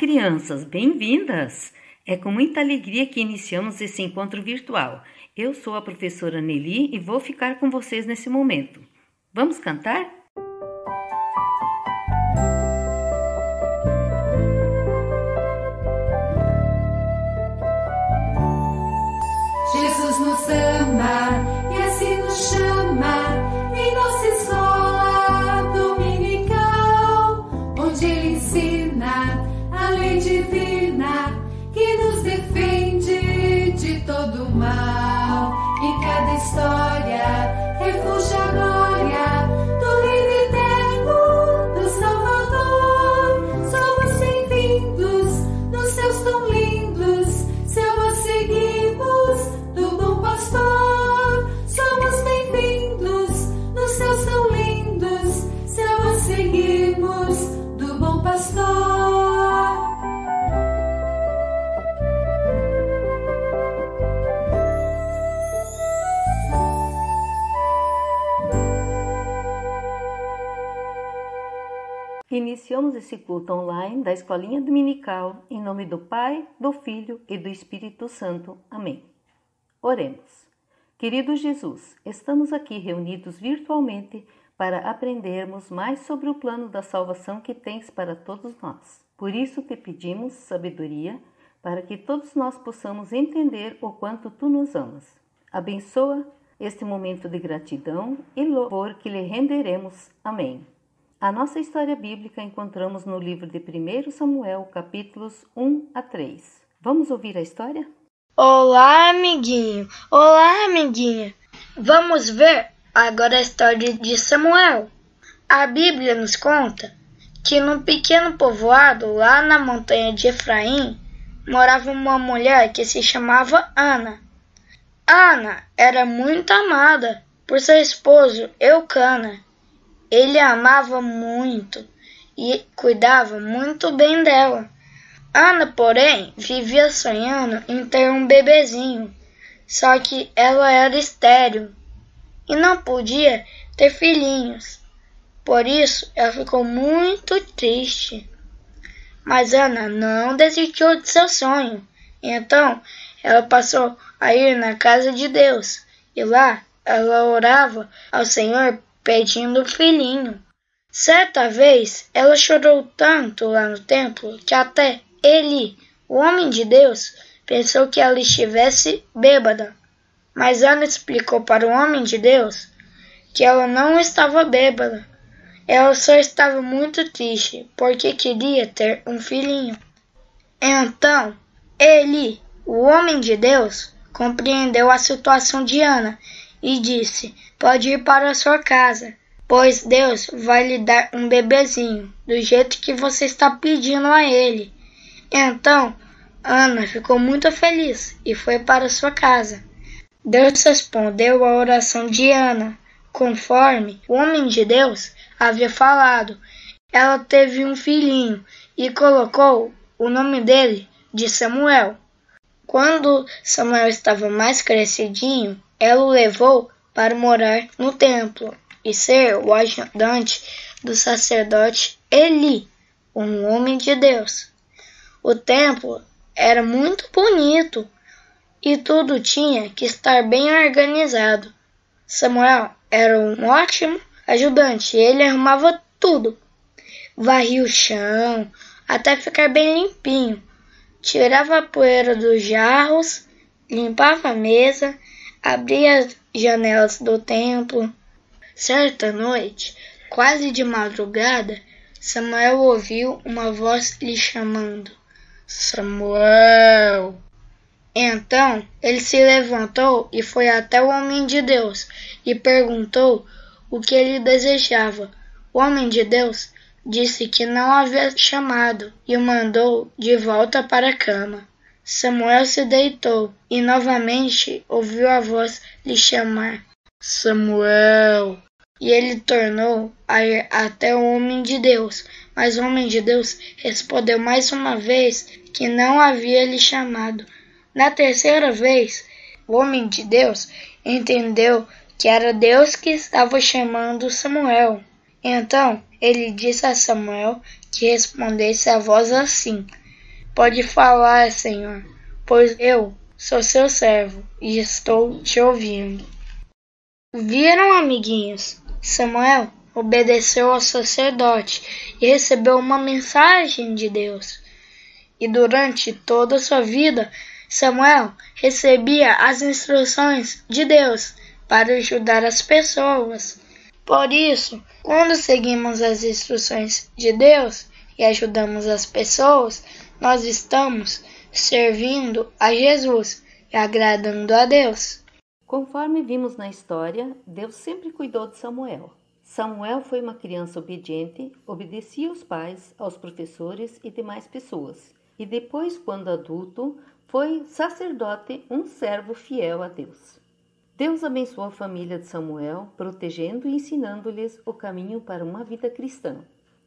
crianças, bem-vindas! É com muita alegria que iniciamos esse encontro virtual. Eu sou a professora Nelly e vou ficar com vocês nesse momento. Vamos cantar? Jesus nos ama e assim nos chama em nossa escola dominical, onde Ele ensina a lei divina que nos defende de todo mal. Em cada história, refúgio a glória do Reino eterno do Salvador. Somos bem-vindos nos céus tão lindos, Selva seguimos do bom pastor. Somos bem-vindos nos céus tão lindos, Selva seguimos do bom pastor. Iniciamos esse culto online da Escolinha Dominical em nome do Pai, do Filho e do Espírito Santo. Amém. Oremos. Querido Jesus, estamos aqui reunidos virtualmente para aprendermos mais sobre o plano da salvação que tens para todos nós. Por isso te pedimos sabedoria para que todos nós possamos entender o quanto tu nos amas. Abençoa este momento de gratidão e louvor que lhe renderemos. Amém. A nossa história bíblica encontramos no livro de 1 Samuel, capítulos 1 a 3. Vamos ouvir a história? Olá, amiguinho! Olá, amiguinha! Vamos ver agora a história de Samuel. A Bíblia nos conta que num pequeno povoado lá na montanha de Efraim morava uma mulher que se chamava Ana. Ana era muito amada por seu esposo Eucana. Ele a amava muito e cuidava muito bem dela. Ana, porém, vivia sonhando em ter um bebezinho, só que ela era estéril e não podia ter filhinhos. Por isso, ela ficou muito triste. Mas Ana não desistiu de seu sonho. Então, ela passou a ir na casa de Deus e lá ela orava ao Senhor pedindo um filhinho. Certa vez, ela chorou tanto lá no templo que até Eli, o homem de Deus, pensou que ela estivesse bêbada. Mas Ana explicou para o homem de Deus que ela não estava bêbada. Ela só estava muito triste porque queria ter um filhinho. Então, Eli, o homem de Deus, compreendeu a situação de Ana e disse: pode ir para a sua casa, pois Deus vai lhe dar um bebezinho, do jeito que você está pedindo a Ele. Então, Ana ficou muito feliz e foi para sua casa. Deus respondeu à oração de Ana, conforme o homem de Deus havia falado. Ela teve um filhinho e colocou o nome dele de Samuel. Quando Samuel estava mais crescidinho, ela o levou para morar no templo e ser o ajudante do sacerdote Eli, um homem de Deus. O templo era muito bonito e tudo tinha que estar bem organizado. Samuel era um ótimo ajudante e ele arrumava tudo. Varria o chão até ficar bem limpinho, tirava a poeira dos jarros, limpava a mesa, abria as janelas do templo. Certa noite, quase de madrugada, Samuel ouviu uma voz lhe chamando: Samuel! Então ele se levantou e foi até o homem de Deus e perguntou o que ele desejava. O homem de Deus disse que não havia chamado e o mandou de volta para a cama. Samuel se deitou e novamente ouviu a voz lhe chamar: Samuel! E ele tornou a ir até o homem de Deus, mas o homem de Deus respondeu mais uma vez que não havia lhe chamado. Na terceira vez, o homem de Deus entendeu que era Deus que estava chamando Samuel. Então ele disse a Samuel que respondesse à voz assim: Pode falar, Senhor, pois eu sou seu servo e estou te ouvindo. Viram, amiguinhos? Samuel obedeceu ao sacerdote e recebeu uma mensagem de Deus. E durante toda a sua vida, Samuel recebia as instruções de Deus para ajudar as pessoas. Por isso, quando seguimos as instruções de Deus e ajudamos as pessoas, nós estamos servindo a Jesus e agradando a Deus. Conforme vimos na história, Deus sempre cuidou de Samuel. Samuel foi uma criança obediente, obedecia aos pais, aos professores e demais pessoas. E depois, quando adulto, foi sacerdote, um servo fiel a Deus. Deus abençoou a família de Samuel, protegendo e ensinando-lhes o caminho para uma vida cristã.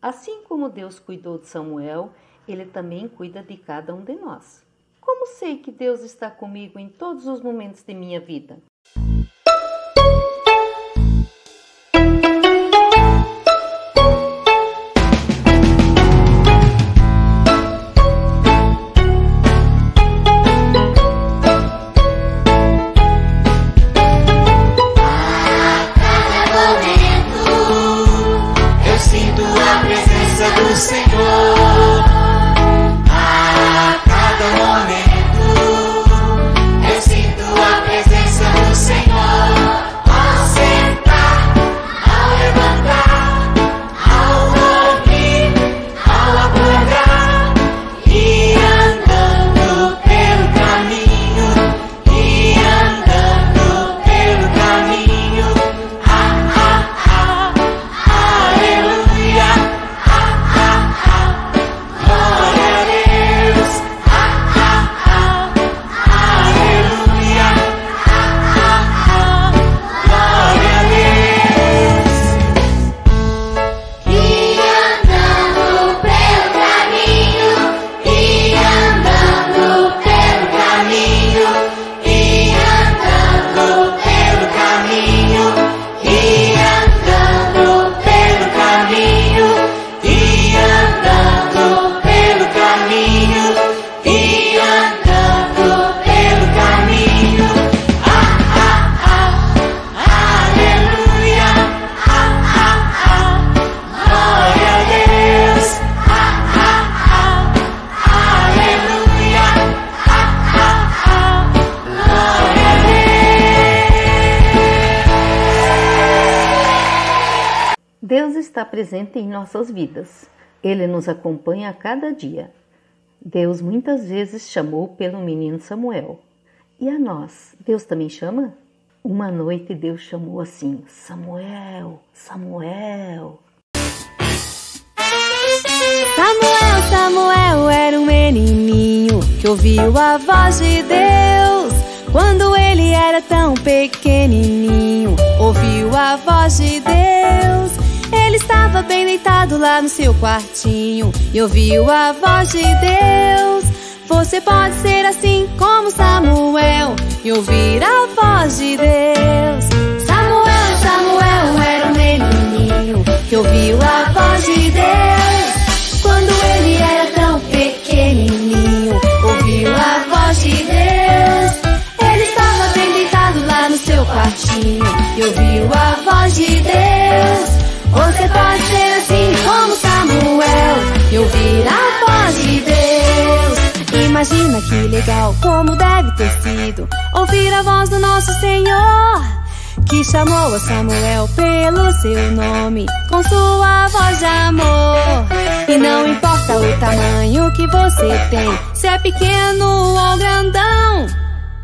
Assim como Deus cuidou de Samuel, Ele também cuida de cada um de nós. Como sei que Deus está comigo em todos os momentos de minha vida? Deus está presente em nossas vidas. Ele nos acompanha a cada dia. Deus muitas vezes chamou pelo menino Samuel. E a nós, Deus também chama? Uma noite Deus chamou assim: Samuel, Samuel. Samuel, Samuel era um menininho que ouviu a voz de Deus. Quando ele era tão pequenininho, ouviu a voz de Deus. Ele estava bem deitado lá no seu quartinho e ouviu a voz de Deus. Você pode ser assim como Samuel e ouvir a voz de Deus. Samuel, Samuel era um menininho que ouviu a voz de Deus. Quando ele era tão pequenininho, ouviu a voz de Deus. Ele estava bem deitado lá no seu quartinho e ouviu a voz de Deus. Você pode ser assim como Samuel e ouvir a voz de Deus. Imagina que legal, como deve ter sido ouvir a voz do nosso Senhor, que chamou a Samuel pelo seu nome, com sua voz de amor. E não importa o tamanho que você tem, se é pequeno ou grandão,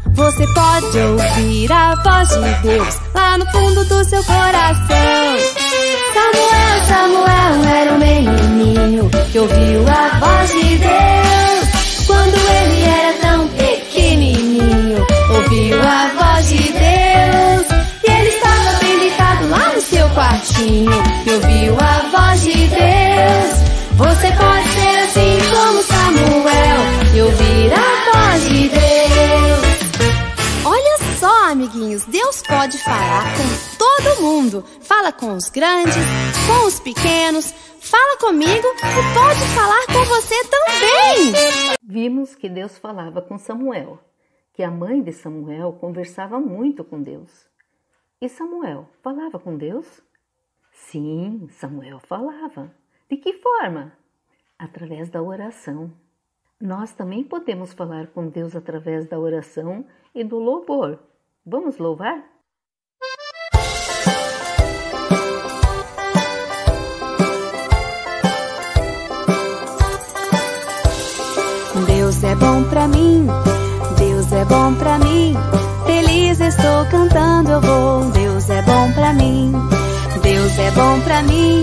você pode ouvir a voz de Deus lá no fundo do seu coração. Samuel, Samuel era um menininho que ouviu a voz de Deus. Quando ele era tão pequenininho, ouviu a voz de Deus. E ele estava bem deitado lá no seu quartinho e ouviu a voz de Deus. Você pode ser assim como Samuel e ouvir a voz de Deus. Olha só, amiguinhos, Deus pode falar com todo mundo. Fala com os grandes, com os pequenos, fala comigo e pode falar com você também. Vimos que Deus falava com Samuel, que a mãe de Samuel conversava muito com Deus. E Samuel falava com Deus? Sim, Samuel falava. De que forma? Através da oração. Nós também podemos falar com Deus através da oração e do louvor. Vamos louvar? Deus é bom pra mim, Deus é bom pra mim. Feliz estou cantando, eu vou. Deus é bom pra mim, Deus é bom pra mim,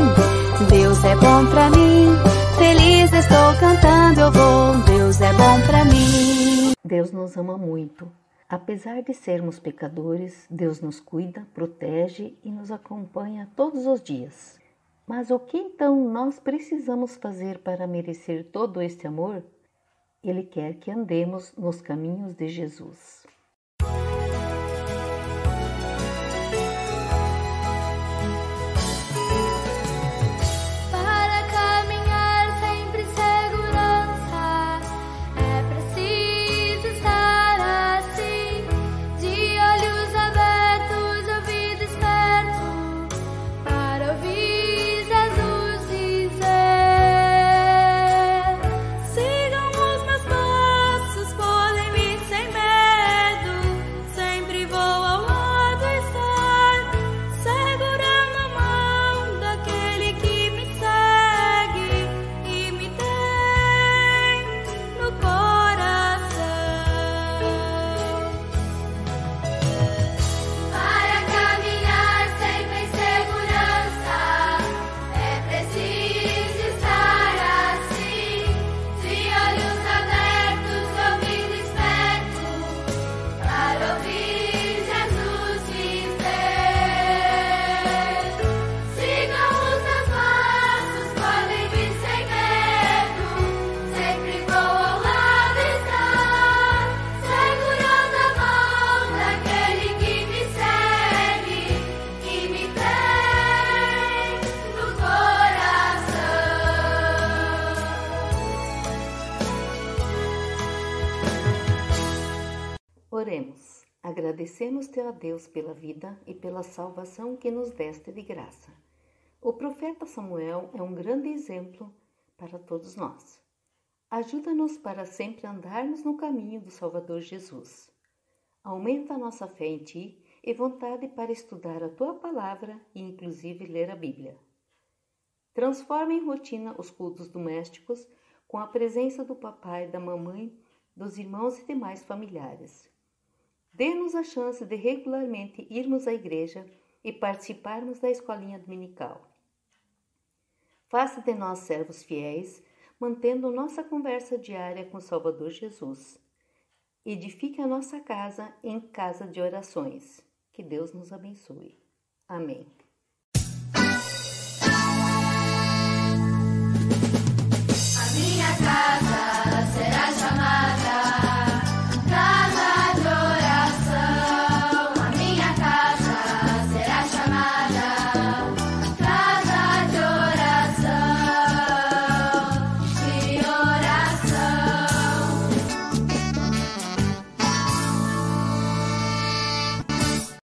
Deus é bom pra mim. Feliz estou cantando, eu vou. Deus é bom pra mim. Deus nos ama muito. Apesar de sermos pecadores, Deus nos cuida, protege e nos acompanha todos os dias. Mas o que então nós precisamos fazer para merecer todo este amor? Ele quer que andemos nos caminhos de Jesus. Para caminhar sempre em segurança, é preciso estar assim, de olhos abertos, ouvido esperto, para ouvir Jesus dizer: sigam os meus passos, podem-me sem medo, sempre vou ao lado estar, segurando a mão daquele que me segue e me tem no coração. Para caminhar sempre em segurança, é preciso estar assim, de olhos abertos, ouvido esperto, para ouvir Jesus dizer: sigam os meus passos, podem vir sem medo, sempre vou ao lado estar, segurando a mão daquele que me segue e me tem no coração. Oremos. Agradecemos-te, ó Deus, pela vida e pela salvação que nos deste de graça. O profeta Samuel é um grande exemplo para todos nós. Ajuda-nos para sempre andarmos no caminho do Salvador Jesus. Aumenta a nossa fé em Ti e vontade para estudar a Tua palavra e inclusive ler a Bíblia. Transforma em rotina os cultos domésticos com a presença do papai, da mamãe, dos irmãos e demais familiares. Dê-nos a chance de regularmente irmos à igreja e participarmos da escolinha dominical. Faça de nós servos fiéis, mantendo nossa conversa diária com o Salvador Jesus. Edifique a nossa casa em casa de orações. Que Deus nos abençoe. Amém.